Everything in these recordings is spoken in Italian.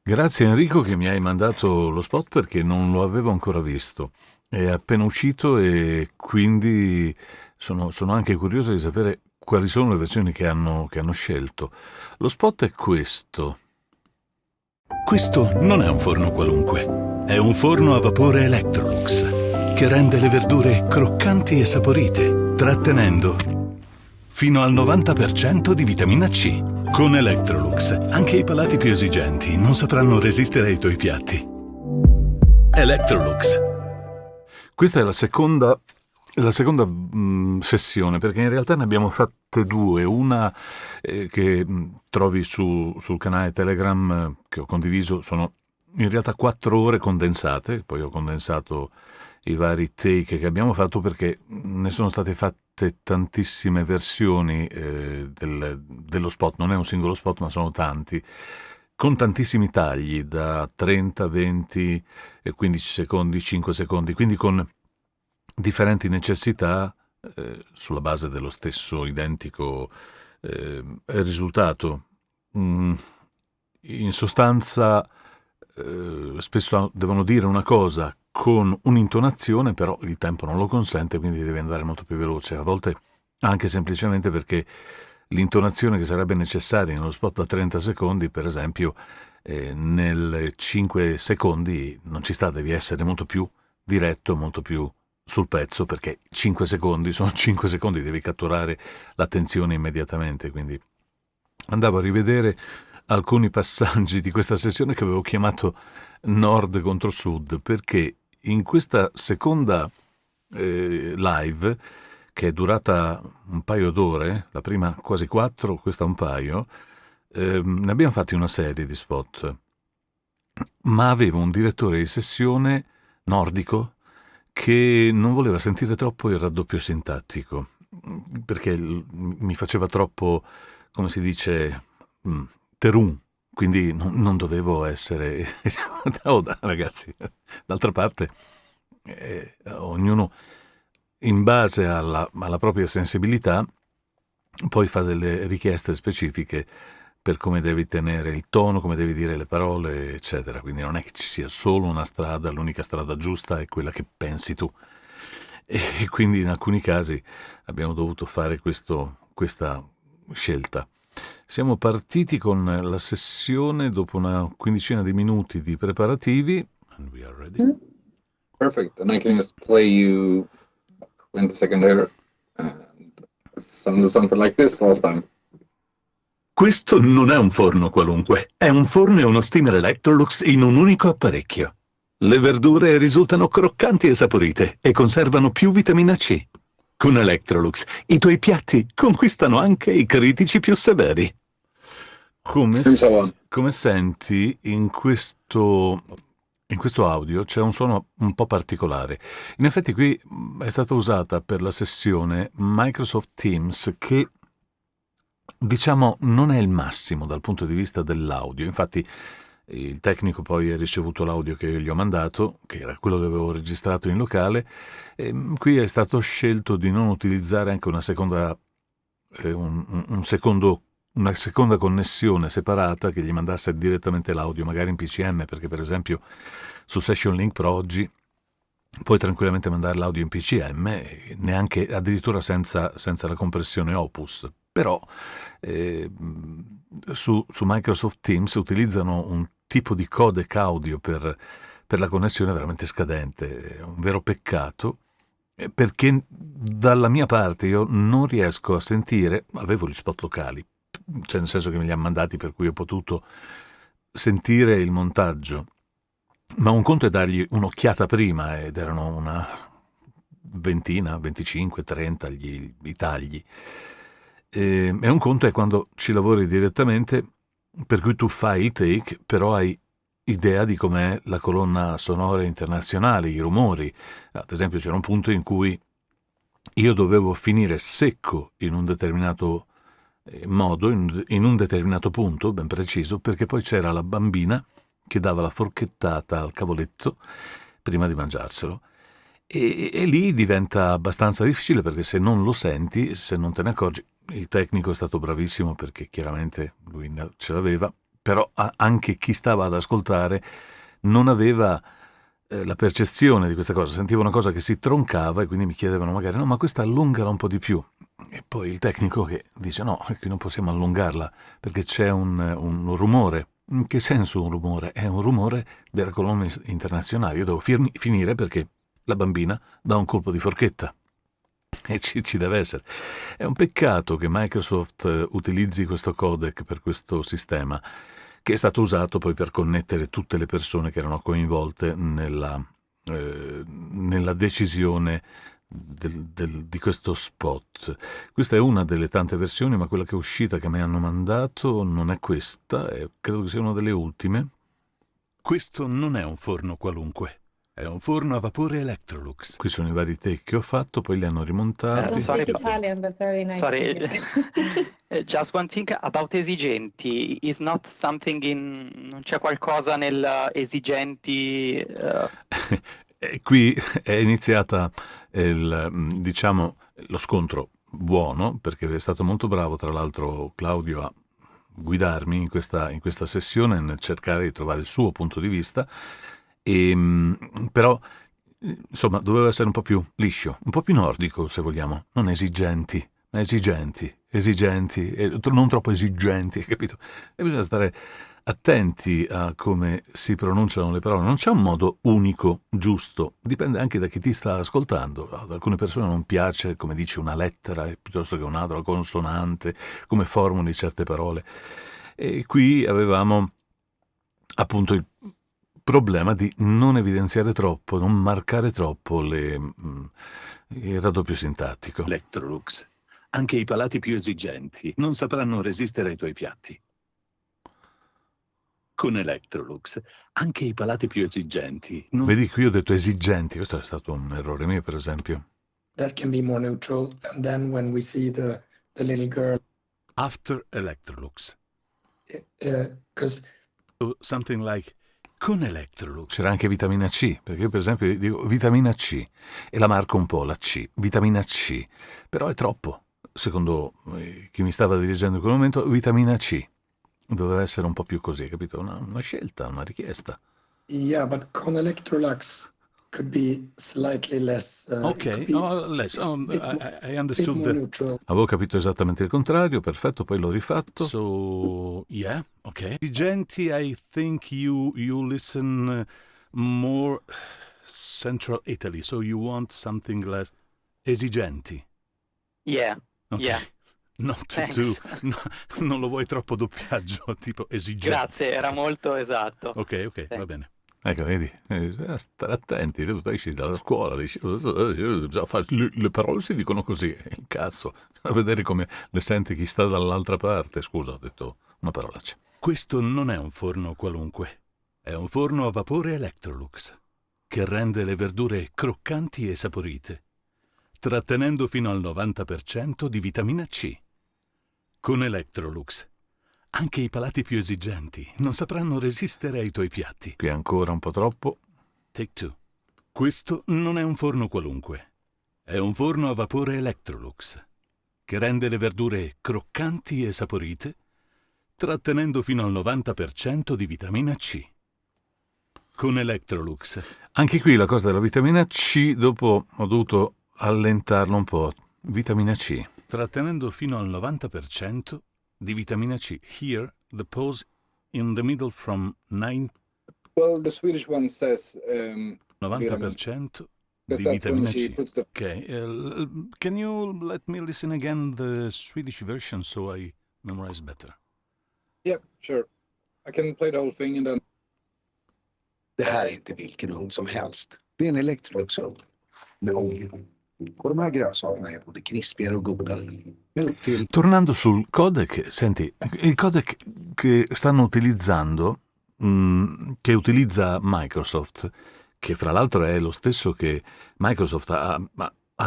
Grazie Enrico che mi hai mandato lo spot perché non lo avevo ancora visto. È appena uscito e quindi sono anche curioso di sapere quali sono le versioni che hanno scelto. Lo spot è questo. Questo non è un forno qualunque, è un forno a vapore Electrolux che rende le verdure croccanti e saporite, trattenendo fino al 90% di vitamina C. Con Electrolux, anche i palati più esigenti non sapranno resistere ai tuoi piatti. Electrolux. Questa è la seconda sessione, perché in realtà ne abbiamo fatte due. Una che trovi sul canale Telegram che ho condiviso, sono in realtà 4 ore condensate, poi ho condensato i vari take che abbiamo fatto perché ne sono state fatte tantissime versioni dello spot, non è un singolo spot ma sono tanti, con tantissimi tagli da 30, 20, 15 secondi, 5 secondi, quindi con differenti necessità sulla base dello stesso identico risultato. Mm, In sostanza, spesso devono dire una cosa con un'intonazione, però il tempo non lo consente, quindi deve andare molto più veloce. A volte anche semplicemente perché l'intonazione che sarebbe necessaria in uno spot da 30 secondi, per esempio, nel 5 secondi non ci sta, devi essere molto più diretto, molto più sul pezzo, perché 5 secondi sono 5 secondi, devi catturare l'attenzione immediatamente. Quindi andavo a rivedere alcuni passaggi di questa sessione che avevo chiamato Nord contro Sud, perché in questa seconda live, che è durata un paio d'ore, la prima quasi 4, questa un paio, ne abbiamo fatti una serie di spot, ma avevo un direttore di sessione nordico che non voleva sentire troppo il raddoppio sintattico, perché mi faceva troppo, come si dice, terun, quindi non dovevo essere... Oh, ragazzi, d'altra parte, ognuno in base alla propria sensibilità poi fa delle richieste specifiche per come devi tenere il tono, come devi dire le parole, eccetera. Quindi non è che ci sia solo una strada, l'unica strada giusta è quella che pensi tu. E quindi in alcuni casi abbiamo dovuto fare questa scelta. Siamo partiti con la sessione dopo una quindicina di minuti di preparativi. And we are ready. Perfect. And I can just play you 20 seconds here. Something like this last time. Questo non è un forno qualunque, è un forno e uno steamer Electrolux in un unico apparecchio. Le verdure risultano croccanti e saporite e conservano più vitamina C. Con Electrolux i tuoi piatti conquistano anche i critici più severi. Come senti in questo audio c'è un suono un po' particolare. In effetti qui è stata usata per la sessione Microsoft Teams che, diciamo, non è il massimo dal punto di vista dell'audio. Infatti il tecnico poi ha ricevuto l'audio che io gli ho mandato, che era quello che avevo registrato in locale, e qui è stato scelto di non utilizzare anche una seconda connessione separata che gli mandasse direttamente l'audio, magari in PCM, perché per esempio su Session Link Pro oggi puoi tranquillamente mandare l'audio in PCM, neanche addirittura senza la compressione Opus. Però su Microsoft Teams utilizzano un tipo di codec audio per la connessione veramente scadente. È un vero peccato, perché dalla mia parte io non riesco a sentire, avevo gli spot locali, cioè nel senso che me li ha mandati, per cui ho potuto sentire il montaggio, ma un conto è dargli un'occhiata prima, ed erano una ventina, 25, 30 i tagli, e un conto è quando ci lavori direttamente, per cui tu fai il take, però hai idea di com'è la colonna sonora internazionale, i rumori. Ad esempio c'era un punto in cui io dovevo finire secco in un determinato modo, in un determinato punto ben preciso, perché poi c'era la bambina che dava la forchettata al cavoletto prima di mangiarselo. E lì diventa abbastanza difficile, perché se non lo senti, se non te ne accorgi, il tecnico è stato bravissimo perché chiaramente lui ce l'aveva, però anche chi stava ad ascoltare non aveva la percezione di questa cosa, sentiva una cosa che si troncava e quindi mi chiedevano magari no, ma questa allungala un po' di più. E poi il tecnico che dice no, qui non possiamo allungarla perché c'è un rumore. In che senso un rumore? È un rumore della colonna internazionale. Io devo finire perché la bambina dà un colpo di forchetta. E ci deve essere. È un peccato che Microsoft utilizzi questo codec per questo sistema, che è stato usato poi per connettere tutte le persone che erano coinvolte nella decisione di questo spot. Questa è una delle tante versioni, ma quella che è uscita, che mi hanno mandato, non è questa, credo che sia una delle ultime. Questo non è un forno qualunque. È un forno a vapore Electrolux. Qui sono i vari take che ho fatto, poi li hanno rimontati. Sorry, Speak Italian, but very nice. Sorry, to hear. just one thing about esigenti. Is not something non c'è qualcosa nel esigenti? E qui è iniziata diciamo, lo scontro buono, perché è stato molto bravo, tra l'altro, Claudio a guidarmi in questa sessione nel cercare di trovare il suo punto di vista. Però insomma doveva essere un po' più liscio, un po' più nordico se vogliamo, non esigenti, ma esigenti, e non troppo esigenti, capito? E bisogna stare attenti a come si pronunciano le parole, non c'è un modo unico, giusto, dipende anche da chi ti sta ascoltando. Ad alcune persone non piace come dice una lettera piuttosto che un'altra consonante, come formuli certe parole. E qui avevamo appunto il problema di non evidenziare troppo, non marcare troppo il raddoppio sintattico. Electrolux. Anche i palati più esigenti non sapranno resistere ai tuoi piatti. Con Electrolux, anche i palati più esigenti non... Vedi, qui ho detto esigenti, questo è stato un errore mio, per esempio. That can be more neutral. And then when we see the little girl, After Electrolux. because Something like con Electrolux. C'era anche vitamina C, perché io per esempio dico vitamina C e la marco un po', la C, vitamina C, però è troppo, secondo chi mi stava dirigendo in quel momento, vitamina C. Doveva essere un po' più così, capito? Una scelta, una richiesta. yeah, but con Electrolux could be slightly less. It Ok, could be less. I bit understood more the... neutral. Avevo capito esattamente il contrario, perfetto, poi l'ho rifatto. So, yeah, okay. Esigenti, I think you listen more Central Italy, so you want something less esigenti. Yeah, Okay. yeah. Not Thanks. too, no, non lo vuoi troppo doppiaggio, tipo esigente. Grazie, era molto esatto. Ok, va bene. Ecco, vedi, bisogna stare attenti, tu esci dalla scuola, dici, bisogna fare, le parole si dicono così, il cazzo, a vedere come le sente chi sta dall'altra parte. Scusa, ho detto una parolaccia. Questo non è un forno qualunque, è un forno a vapore Electrolux, che rende le verdure croccanti e saporite, trattenendo fino al 90% di vitamina C. Con Electrolux, anche i palati più esigenti non sapranno resistere ai tuoi piatti. Qui ancora un po' troppo. Take two. Questo non è un forno qualunque, è un forno a vapore Electrolux, che rende le verdure croccanti e saporite, trattenendo fino al 90% di vitamina C. Con Electrolux. Anche qui la cosa della vitamina C, dopo ho dovuto allentarlo un po'. Vitamina C. Trattenendo fino al 90% di vitamina C. Here, the pause in the middle from 9 Well, the Swedish one says 90% di because that's when vitamina she C. puts the Okay, can you let me listen again the Swedish version so I memorize better? Yep, sure. I can play the whole thing and then Det här är inte vilken ugn som helst. Det är en Electrolux-ugn med ugn. Och de här grönsakerna är både krispigare och godare. Med upp till Tornando sul codec, senti, il codec che stanno utilizzando, che utilizza Microsoft, che fra l'altro è lo stesso che Microsoft ha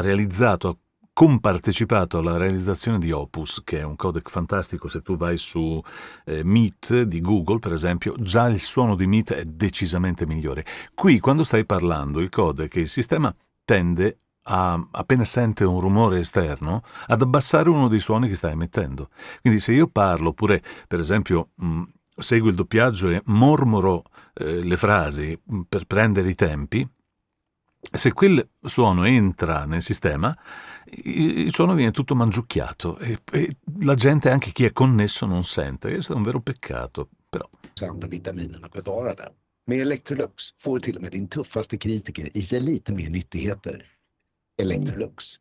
realizzato, ha compartecipato alla realizzazione di Opus, che è un codec fantastico. Se tu vai su Meet di Google, per esempio, già il suono di Meet è decisamente migliore. Qui, quando stai parlando, il codec, il sistema tende appena sente un rumore esterno, ad abbassare uno dei suoni che stai emettendo. Quindi se io parlo, oppure per esempio seguo il doppiaggio e mormoro le frasi per prendere i tempi, se quel suono entra nel sistema, il suono viene tutto mangiucchiato e la gente, anche chi è connesso, non sente. Questo è un vero peccato, però. Andra vitaminerna bevarar den. Med Electrolux får till och med din tuffaste kritiker i sig lite mer nyttigheter. Electrolux.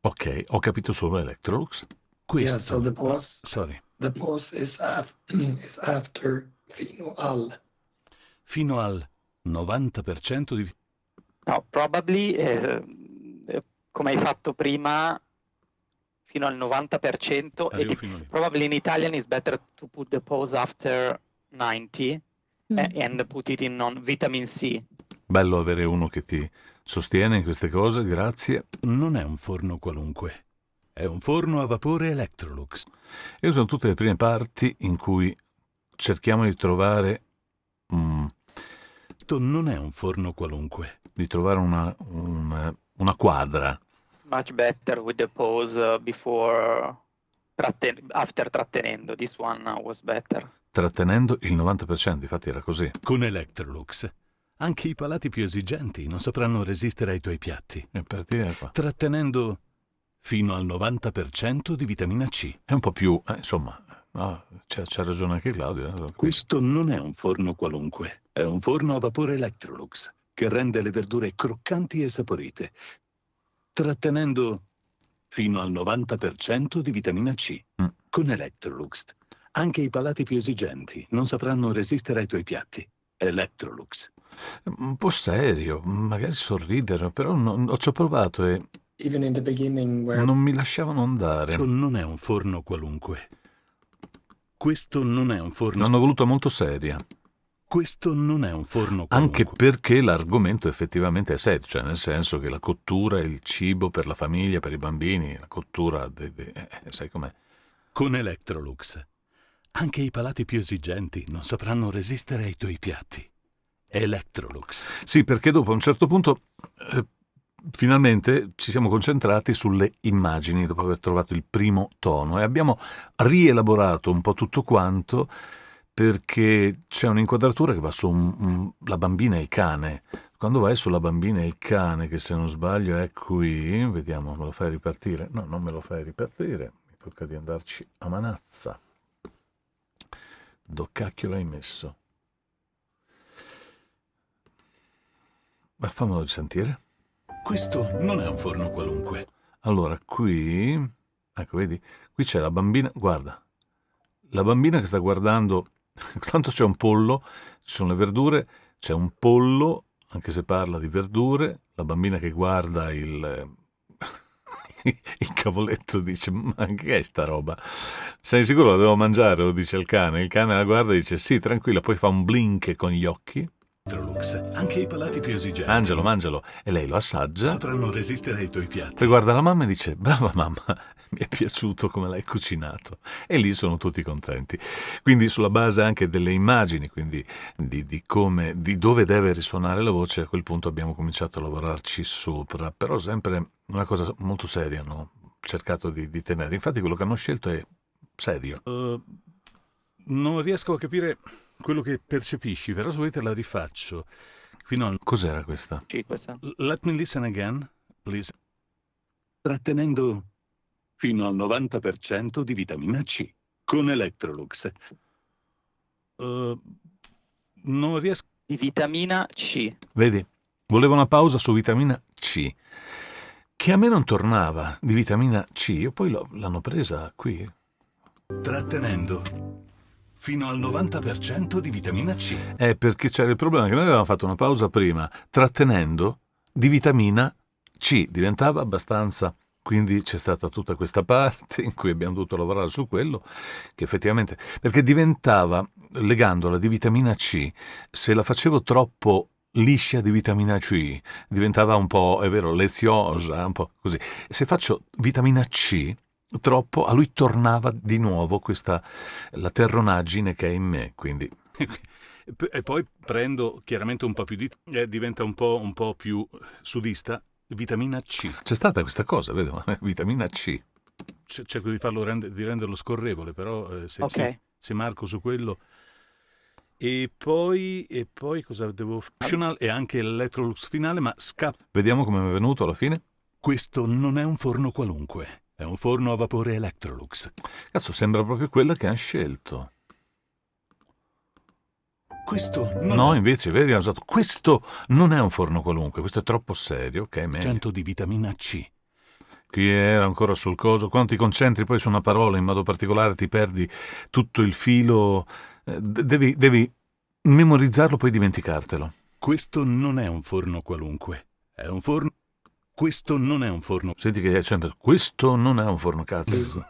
Ok, ho capito solo Electrolux. Yeah, so the pause, Sorry. the pause is after fino al. Fino al 90% di... No, probably, come hai fatto prima, fino al 90%, Arrivo fino lì. probably in Italian is better to put the pause after 90 and put it in on vitamin C. Bello avere uno che ti sostiene in queste cose, grazie. Non è un forno qualunque. È un forno a vapore Electrolux. E sono tutte le prime parti in cui cerchiamo di trovare Non è un forno qualunque. una quadra. It's much better with the pause before after trattenendo. This one was better. Trattenendo il 90%, infatti era così. Con Electrolux, anche i palati più esigenti non sapranno resistere ai tuoi piatti. E partire da qua. Trattenendo fino al 90% di vitamina C. È un po' più, insomma, no, c'ha ragione anche Claudio. Questo non è un forno qualunque. È un forno a vapore Electrolux che rende le verdure croccanti e saporite, trattenendo fino al 90% di vitamina C. Con Electrolux, anche i palati più esigenti non sapranno resistere ai tuoi piatti. Electrolux. Un po' serio, magari sorridere, però ci ho provato e Even in the beginning where non mi lasciavano andare. Non è un forno qualunque. Questo non è un forno. L'hanno voluta molto seria, Questo non è un forno qualunque. anche perché l'argomento effettivamente è serio, cioè nel senso che la cottura è il cibo per la famiglia, per i bambini, la cottura, sai com'è. Con Electrolux, anche i palati più esigenti non sapranno resistere ai tuoi piatti. Electrolux. Sì, perché dopo a un certo punto finalmente ci siamo concentrati sulle immagini dopo aver trovato il primo tono e abbiamo rielaborato un po' tutto quanto, perché c'è un'inquadratura che va su la bambina e il cane. Quando vai sulla bambina e il cane, che se non sbaglio è qui, vediamo, me lo fai ripartire? No, non me lo fai ripartire, mi tocca di andarci a manazza. Do cacchio l'hai messo? Ma fammelo sentire. Questo non è un forno qualunque. Allora, qui, ecco, vedi, qui c'è la bambina, guarda, la bambina che sta guardando, tanto c'è un pollo, ci sono le verdure, c'è un pollo, anche se parla di verdure, la bambina che guarda il cavoletto dice, ma che è sta roba? Sei sicuro la devo mangiare? Lo dice il cane la guarda e dice, sì, tranquilla, poi fa un blink con gli occhi. Electrolux, anche i palati più esigenti. Mangialo, e lei lo assaggia. Sapranno resistere ai tuoi piatti. Poi guarda la mamma e dice, brava mamma, mi è piaciuto come l'hai cucinato. E lì sono tutti contenti. Quindi sulla base anche delle immagini, quindi di dove deve risuonare la voce, a quel punto abbiamo cominciato a lavorarci sopra. Però sempre una cosa molto seria, no? Ho cercato di tenere. Infatti quello che hanno scelto è serio. Non riesco a capire quello che percepisci, però se volete la rifaccio. Fino al... Cos'era questa? Sì, questa. Let me listen again, please. Trattenendo fino al 90% di vitamina C con Electrolux. Non riesco... Di vitamina C. Vedi? Volevo una pausa su vitamina C, che a me non tornava di vitamina C. Io poi l'hanno presa qui. Trattenendo fino al 90% di vitamina C. È perché c'era il problema che noi avevamo fatto una pausa prima, trattenendo di vitamina C. Diventava abbastanza... Quindi c'è stata tutta questa parte in cui abbiamo dovuto lavorare su quello, che effettivamente... Perché diventava, legandola di vitamina C, se la facevo troppo liscia di vitamina C, diventava un po', è vero, leziosa, un po' così. Se faccio vitamina C troppo, a lui tornava di nuovo la terronaggine che è in me, quindi... E poi prendo chiaramente un po' più diventa un po' più sudista, vitamina C. C'è stata questa cosa, vedo, vitamina C. Cerco di renderlo scorrevole, però se marco su quello... E poi cosa devo fare? E anche l'Electrolux finale, ma vediamo come è venuto alla fine. Questo non è un forno qualunque, è un forno a vapore Electrolux. Cazzo, sembra proprio quella che hanno scelto. Questo non No, è invece, vedi, hanno usato questo non è un forno qualunque, questo è troppo serio, ok, meglio. 100 di vitamina C. Qui era ancora sul coso. Quando ti concentri poi su una parola in modo particolare ti perdi tutto il filo. Devi memorizzarlo, poi dimenticartelo. Questo non è un forno qualunque, è un forno... Questo non è un forno... Senti che è sempre questo non è un forno, cazzo.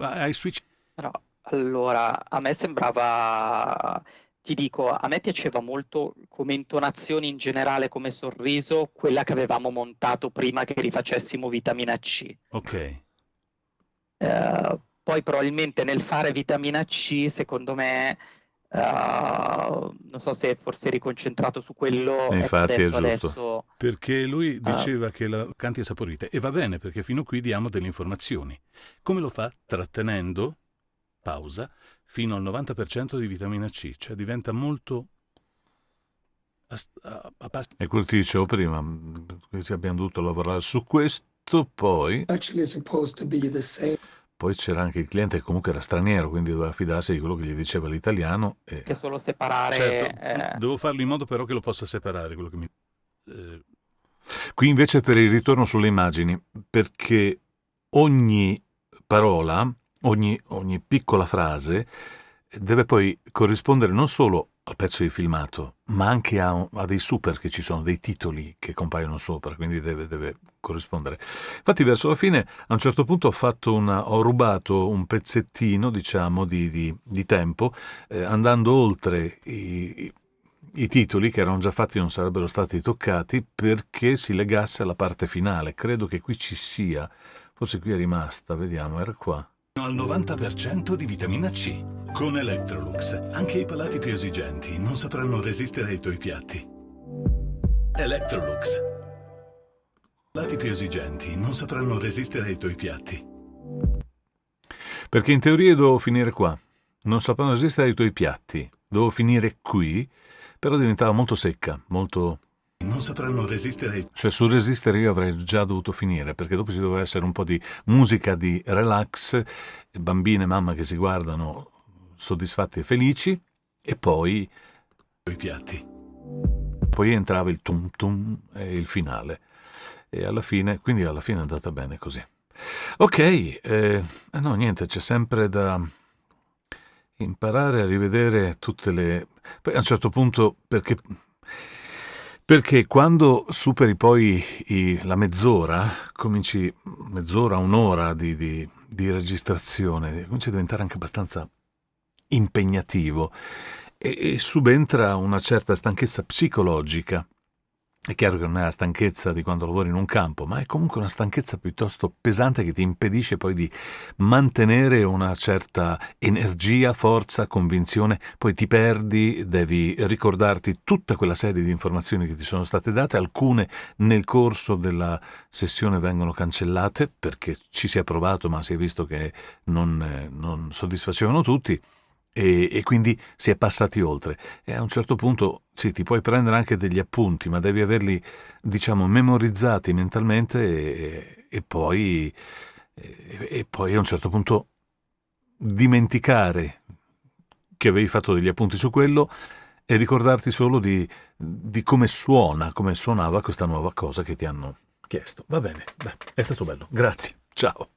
Hai switch? Però, allora, a me sembrava, ti dico, a me piaceva molto come intonazioni in generale, come sorriso, quella che avevamo montato prima che rifacessimo vitamina C. Ok. Poi probabilmente nel fare vitamina C, secondo me, non so se forse eri concentrato su quello, ecco, Infatti è detto giusto. adesso, Perché lui diceva che la canti è saporita. E va bene, perché fino qui diamo delle informazioni. Come lo fa? Trattenendo, pausa, fino al 90% di vitamina C. Cioè diventa molto... E quello che ti dicevo prima, che abbiamo dovuto lavorare su questo, poi Actually supposed to be the same. c'era anche il cliente che comunque era straniero, quindi doveva fidarsi di quello che gli diceva l'italiano. E... che solo separare... Certo, devo farlo in modo però che lo possa separare, quello che mi... Qui invece per il ritorno sulle immagini, perché ogni parola, ogni piccola frase deve poi corrispondere non solo al pezzo di filmato, ma anche a dei super che ci sono, dei titoli che compaiono sopra, quindi deve corrispondere. Infatti verso la fine, a un certo punto ho rubato un pezzettino, diciamo, di tempo, andando oltre i titoli che erano già fatti, non sarebbero stati toccati, perché si legasse alla parte finale. Credo che qui ci sia, forse qui è rimasta, vediamo, era qua. Al 90% di vitamina C. Con Electrolux, anche i palati più esigenti non sapranno resistere ai tuoi piatti. Electrolux. I palati più esigenti non sapranno resistere ai tuoi piatti. Perché in teoria devo finire qua. Non sapranno resistere ai tuoi piatti. Devo finire qui, però diventava molto secca, molto... Non sapranno resistere ai... Cioè sul resistere io avrei già dovuto finire, perché dopo ci doveva essere un po' di musica di relax, bambine e mamma che si guardano soddisfatti e felici, e poi tuoi piatti. entrava il tum tum e il finale. E alla fine è andata bene così. Ok, no niente, c'è sempre da imparare a rivedere tutte le... Poi a un certo punto, perché quando superi poi la mezz'ora, un'ora di registrazione, comincia a diventare anche abbastanza impegnativo e subentra una certa stanchezza psicologica. È chiaro che non è la stanchezza di quando lavori in un campo, ma è comunque una stanchezza piuttosto pesante che ti impedisce poi di mantenere una certa energia, forza, convinzione, poi ti perdi, devi ricordarti tutta quella serie di informazioni che ti sono state date, alcune nel corso della sessione vengono cancellate perché ci si è provato ma si è visto che non soddisfacevano tutti. E quindi si è passati oltre e a un certo punto sì, ti puoi prendere anche degli appunti, ma devi averli, diciamo, memorizzati mentalmente e poi a un certo punto dimenticare che avevi fatto degli appunti su quello e ricordarti solo di come suonava questa nuova cosa che ti hanno chiesto. Va bene, è stato bello, grazie, ciao.